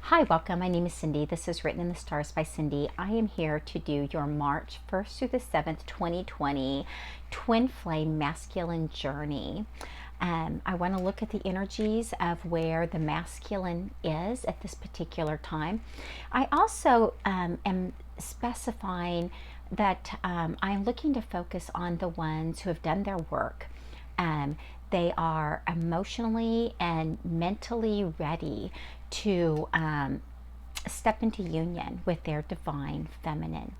Hi, welcome. My name is Cindy. This is Written in the Stars by Cindy. I am here to do your March 1st through the 7th, 2020 Twin Flame Masculine Journey. I want to look at the energies of where the masculine is at this particular time. I also am specifying that I'm looking to focus on the ones who have done their work. They are emotionally and mentally ready to step into union with their divine feminine.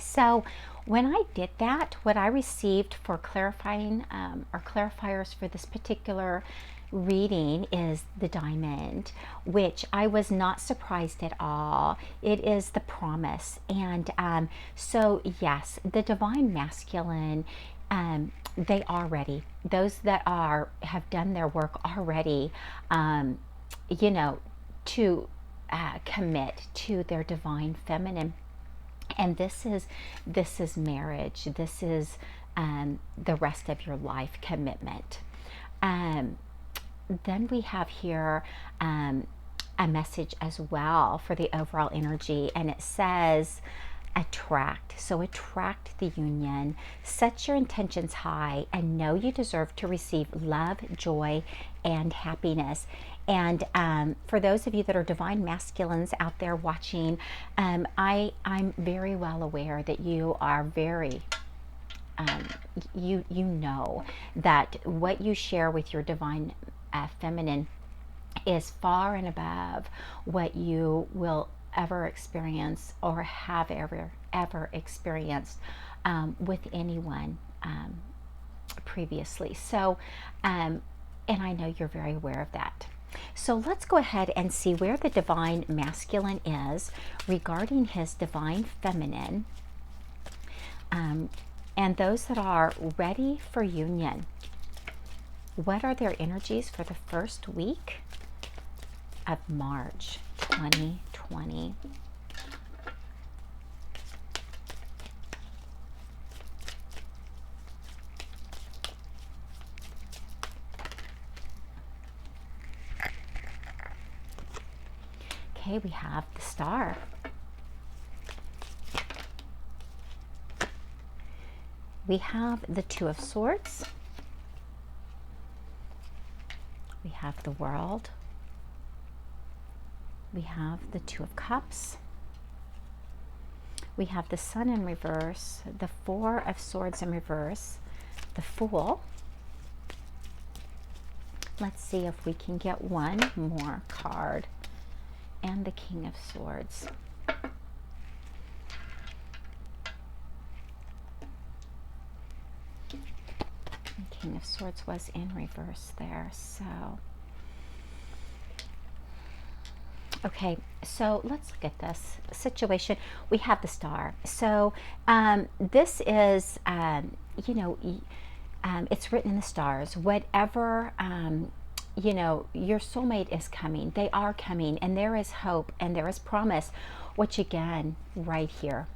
So when I did that, what I received for clarifying or clarifiers for this particular reading is the diamond, which I was not surprised at all. It is the promise. And so yes, the divine masculine, they are ready. Those that have done their work already, to commit to their divine feminine. And this is marriage. This is the rest of your life commitment. Then we have here a message as well for the overall energy, and it says attract. So attract the union, set your intentions high, and know you deserve to receive love, joy, and happiness. And for those of you that are divine masculines out there watching, I'm very well aware that you are very you know that what you share with your divine feminine is far and above what you will ever experience or have ever experienced with anyone previously. So and I know you're very aware of that. So let's go ahead and see where the divine masculine is regarding his divine feminine, and those that are ready for union. What are their energies for the first week of March 2020? Okay, we have the Star. We have the Two of Swords. We have the World. We have the Two of Cups. We have the Sun in reverse, the Four of Swords in reverse, the Fool. Let's see if we can get one more card. And the King of Swords. The King of Swords was in reverse there, so. Okay, so let's look at this situation. We have the Star. So this is, it's written in the stars. Whatever, your soulmate is coming. They are coming, and there is hope and there is promise, which again, right here,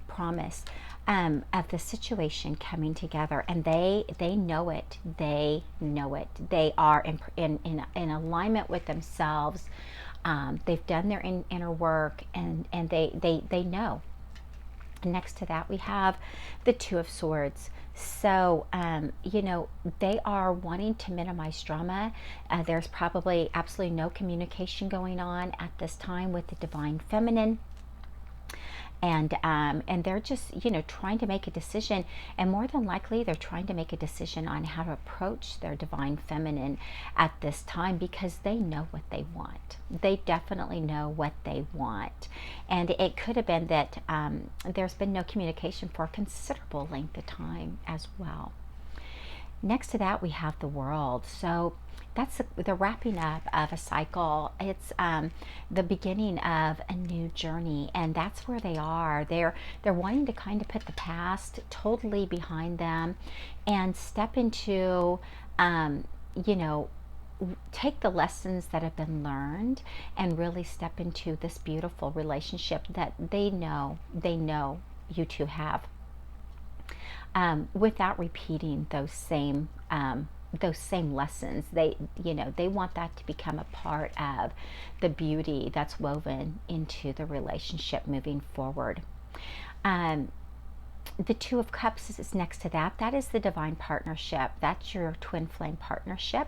promise of the situation coming together, and they know it. They know it. They are in alignment with themselves. They've done their inner work, and they know. Next to that, we have the Two of Swords. So, they are wanting to minimize drama. There's probably absolutely no communication going on at this time with the divine feminine. And they're just, trying to make a decision. And more than likely, they're trying to make a decision on how to approach their divine feminine at this time, because they know what they want. They definitely know what they want. And it could have been that there's been no communication for a considerable length of time as well. Next to that, we have the World. So that's the wrapping up of a cycle. It's the beginning of a new journey, and that's where they are. They're wanting to kind of put the past totally behind them and step into, take the lessons that have been learned and really step into this beautiful relationship that they know you two have. Without repeating those same those same lessons. They, you know, they want that to become a part of the beauty that's woven into the relationship moving forward. The Two of Cups is next to that. That is the divine partnership. That's your twin flame partnership.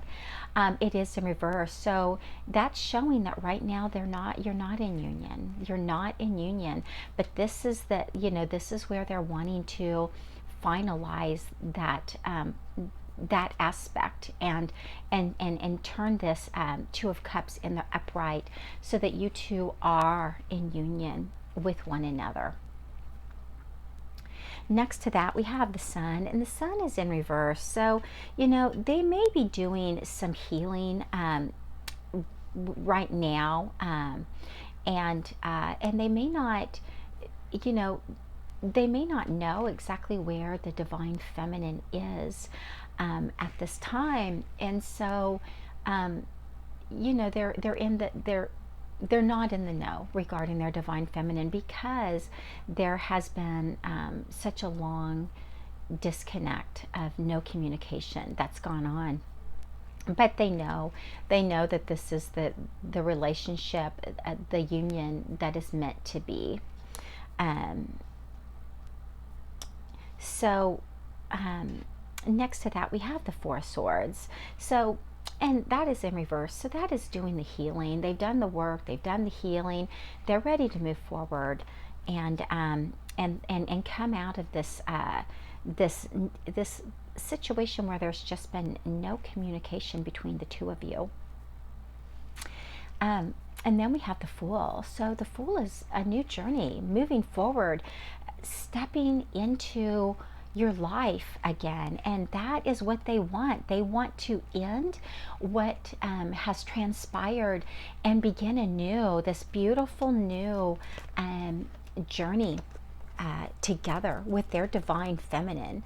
It is in reverse. So that's showing that right now you're not in union. You're not in union. But this is the, you know, this is where they're wanting to finalize that that aspect and turn this Two of Cups in the upright so that you two are in union with one another. Next to that, we have the Sun, and the Sun is in reverse. So, you know, they may be doing some healing right now, and they may not, you know, they may not know exactly where the divine feminine is at this time, and so, you know, they're not in the know regarding their divine feminine because there has been such a long disconnect of no communication that's gone on. But they know that this is the relationship, the union that is meant to be. So next to that, we have the Four of Swords. So, and that is in reverse. So that is doing the healing. They've done the work. They've done the healing. They're ready to move forward and come out of this this situation where there's just been no communication between the two of you. And then we have the Fool. So the Fool is a new journey, moving forward, stepping into your life again, and that is what they want. They want to end what has transpired and begin anew, this beautiful new journey together with their divine feminine.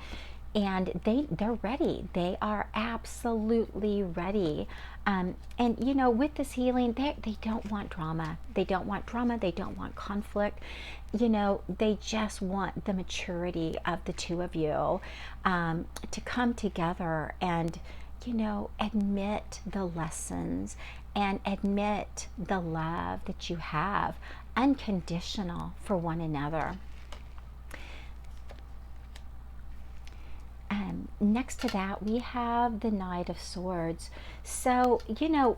And they're ready. They are absolutely ready. And you know, with this healing, they don't want drama. They don't want drama. They don't want conflict. You know, they just want the maturity of the two of you to come together and, you know, admit the lessons and admit the love that you have, unconditional for one another. Next to that, we have the Knight of Swords. So, you know,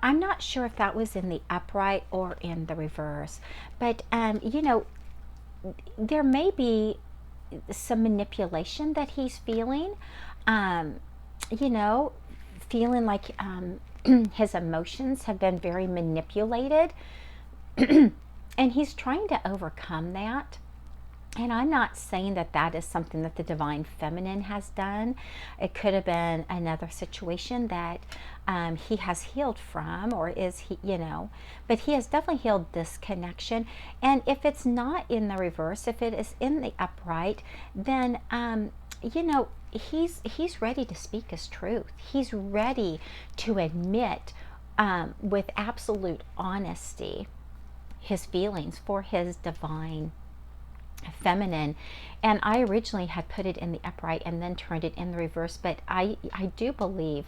I'm not sure if that was in the upright or in the reverse, but, you know, there may be some manipulation that he's feeling, you know, feeling like his emotions have been very manipulated, and he's trying to overcome that. And I'm not saying that that is something that the divine feminine has done. It could have been another situation that he has healed from, or is he, you know, but he has definitely healed this connection. And if it's not in the reverse, if it is in the upright, then, you know, he's ready to speak his truth. He's ready to admit with absolute honesty his feelings for his divine feminine. And I originally had put it in the upright and then turned it in the reverse, but I do believe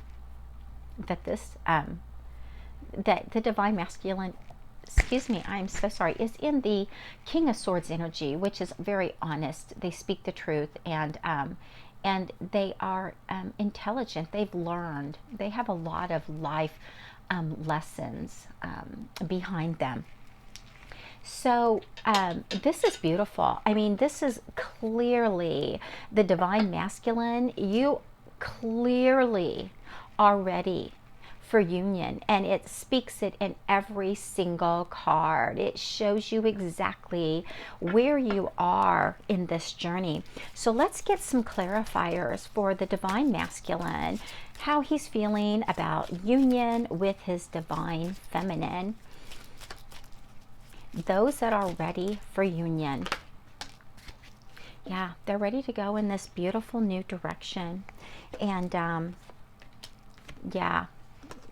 that this that the divine masculine, excuse me, I'm so sorry, is in the King of Swords energy, which is very honest. They speak the truth, and they are intelligent. They've learned. They have a lot of life lessons behind them. So this is beautiful. I mean, this is clearly the divine masculine. You clearly are ready for union, and it speaks it in every single card. It shows you exactly where you are in this journey. So let's get some clarifiers for the divine masculine, how he's feeling about union with his divine feminine. Those that are ready for union, yeah, they're ready to go in this beautiful new direction. And yeah,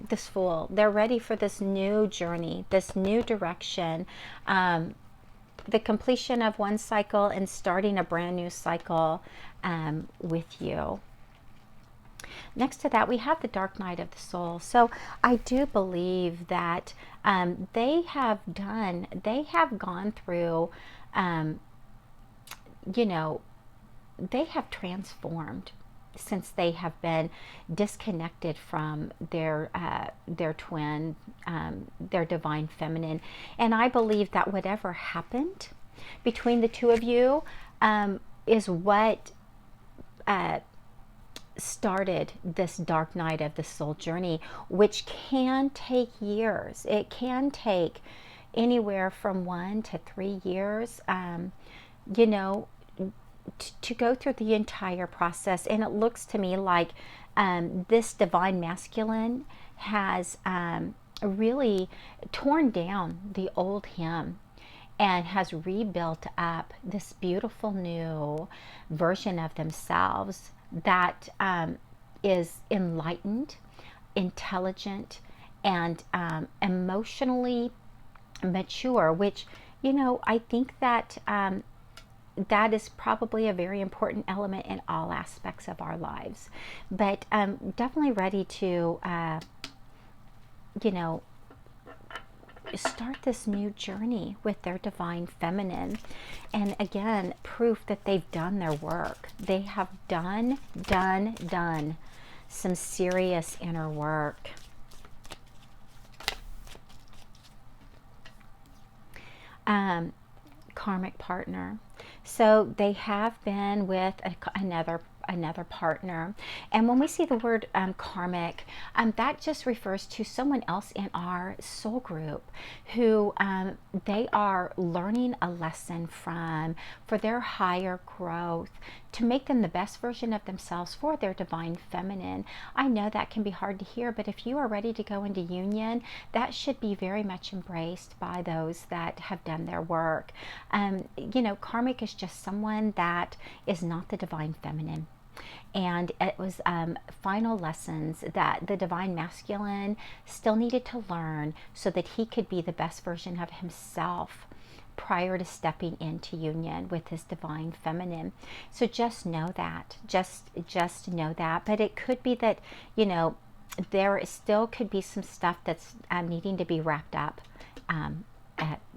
this Fool, they're ready for this new journey, this new direction, the completion of one cycle and starting a brand new cycle with you. Next to that, we have the dark night of the soul. So I do believe that they have gone through, you know, they have transformed since they have been disconnected from their twin, their divine feminine. And I believe that whatever happened between the two of you is what started this dark night of the soul journey, which can take years. It can take anywhere from 1 to 3 years, you know, to go through the entire process. And it looks to me like this divine masculine has really torn down the old him and has rebuilt up this beautiful new version of themselves that is enlightened, intelligent, and emotionally mature, which, you know, I think that that is probably a very important element in all aspects of our lives. But definitely ready to, you know, start this new journey with their divine feminine. And again, proof that they've done their work. They have done some serious inner work. Karmic partner. So they have been with another partner. And when we see the word karmic, that just refers to someone else in our soul group who they are learning a lesson from for their higher growth, to make them the best version of themselves for their divine feminine. I know that can be hard to hear, but if you are ready to go into union, that should be very much embraced by those that have done their work. You know, karmic is just someone that is not the divine feminine. And it was final lessons that the divine masculine still needed to learn so that he could be the best version of himself prior to stepping into union with his divine feminine. So just know that, just know that. But it could be that, you know, there still could be some stuff that's needing to be wrapped up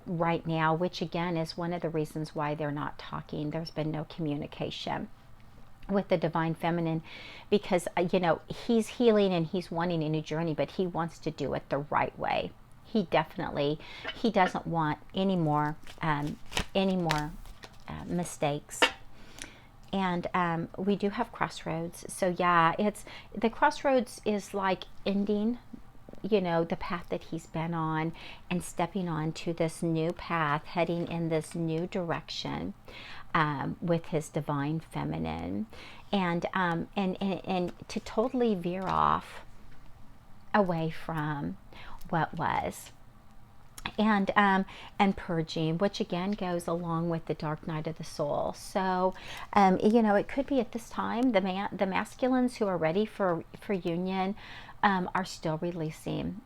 right now, which again is one of the reasons why they're not talking. There's been no communication with the divine feminine, because you know, he's healing and he's wanting a new journey, but he wants to do it the right way. He doesn't want any more mistakes. And we do have crossroads. So yeah, it's the crossroads is like ending, you know, the path that he's been on and stepping on to this new path, heading in this new direction with his divine feminine, and to totally veer off away from what was. And purging, which again goes along with the dark night of the soul. So you know, it could be at this time the masculines who are ready for union are still releasing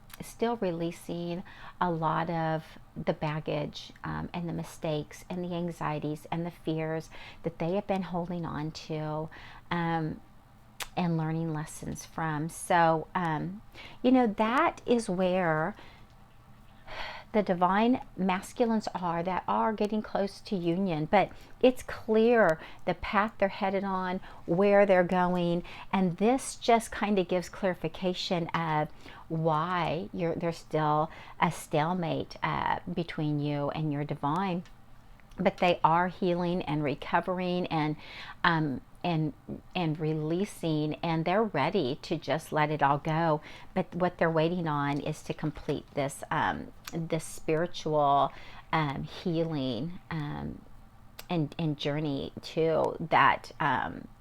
a lot of the baggage and the mistakes and the anxieties and the fears that they have been holding on to and learning lessons from. So you know, that is where the divine masculines are, that are getting close to union. But it's clear the path they're headed on, where they're going, and this just kind of gives clarification of why there's still a stalemate between you and your divine. But they are healing and recovering and releasing, and they're ready to just let it all go. But what they're waiting on is to complete this this spiritual healing and journey too, that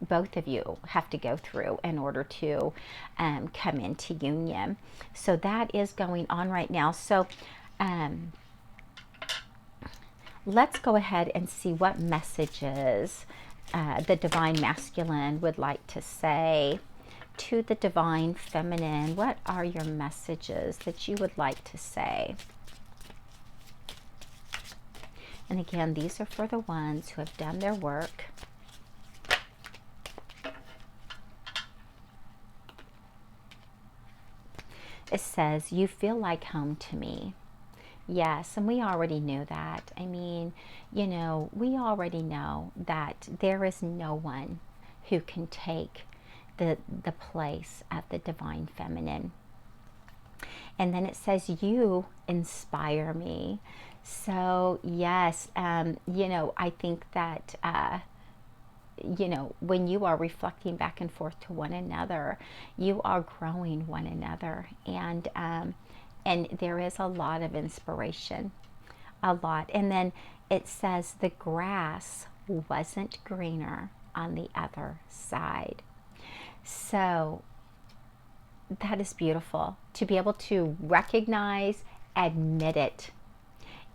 both of you have to go through in order to come into union. So that is going on right now. So let's go ahead and see what messages the divine masculine would like to say to the divine feminine. What are your messages that you would like to say? And again, these are for the ones who have done their work. it says, you feel like home to me. Yes, and we already knew that. I mean, you know, we already know that there is no one who can take the place of the divine feminine. And then it says, you inspire me. So yes, you know, I think that, you know, when you are reflecting back and forth to one another, you are growing one another. And there is a lot of inspiration, a lot. And then it says the grass wasn't greener on the other side. So that is beautiful to be able to recognize, admit it.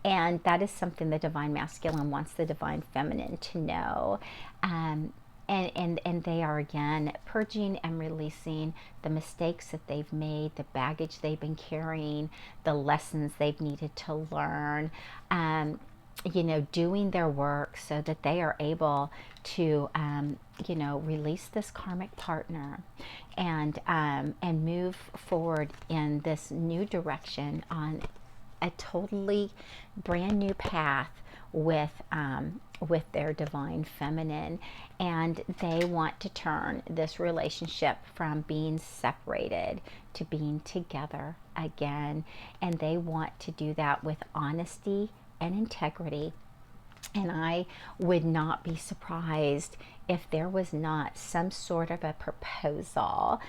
And that is something the divine masculine wants the divine feminine to know. And they are, again, purging and releasing the mistakes that they've made, the baggage they've been carrying, the lessons they've needed to learn, you know, doing their work so that they are able to, you know, release this karmic partner and move forward in this new direction on a totally brand new path with their divine feminine. And they want to turn this relationship from being separated to being together again. And they want to do that with honesty and integrity. And I would not be surprised if there was not some sort of a proposal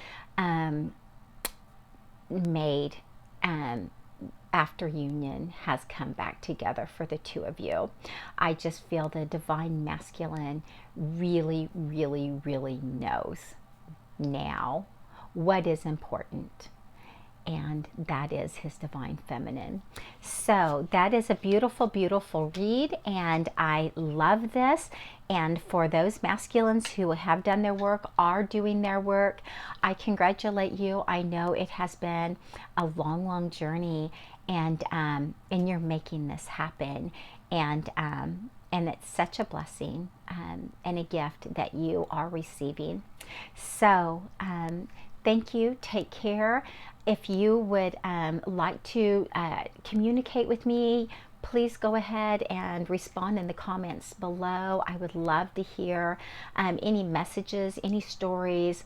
made after union has come back together for the two of you. I just feel the divine masculine really, really, really knows now what is important. And that is his divine feminine. So that is a beautiful, beautiful read, and I love this. And for those masculines who have done their work, are doing their work, I congratulate you. I know it has been a long, long journey, and you're making this happen. And it's such a blessing and a gift that you are receiving. So thank you. Take care. If you would like to communicate with me, please go ahead and respond in the comments below. I would love to hear any messages, any stories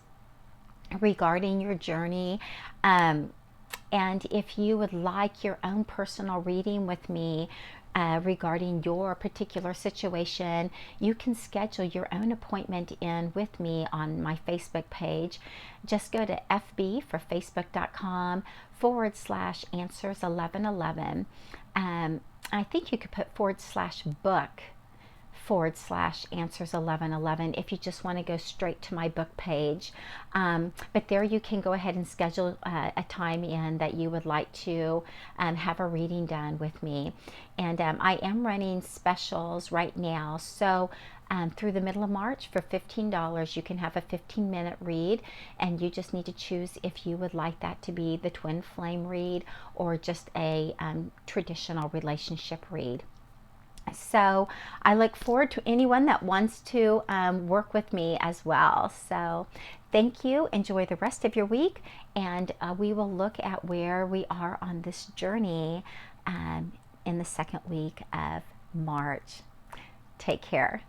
regarding your journey. And if you would like your own personal reading with me, regarding your particular situation, you can schedule your own appointment in with me on my Facebook page. Just go to FB for facebook.com/answers1111. I think you could put /book /answers1111 if you just want to go straight to my book page. But there you can go ahead and schedule a time in that you would like to have a reading done with me. And I am running specials right now. So through the middle of March, for $15, you can have a 15-minute read, and you just need to choose if you would like that to be the twin flame read or just a traditional relationship read. So I look forward to anyone that wants to work with me as well. So thank you. Enjoy the rest of your week, and we will look at where we are on this journey in the second week of March. Take care.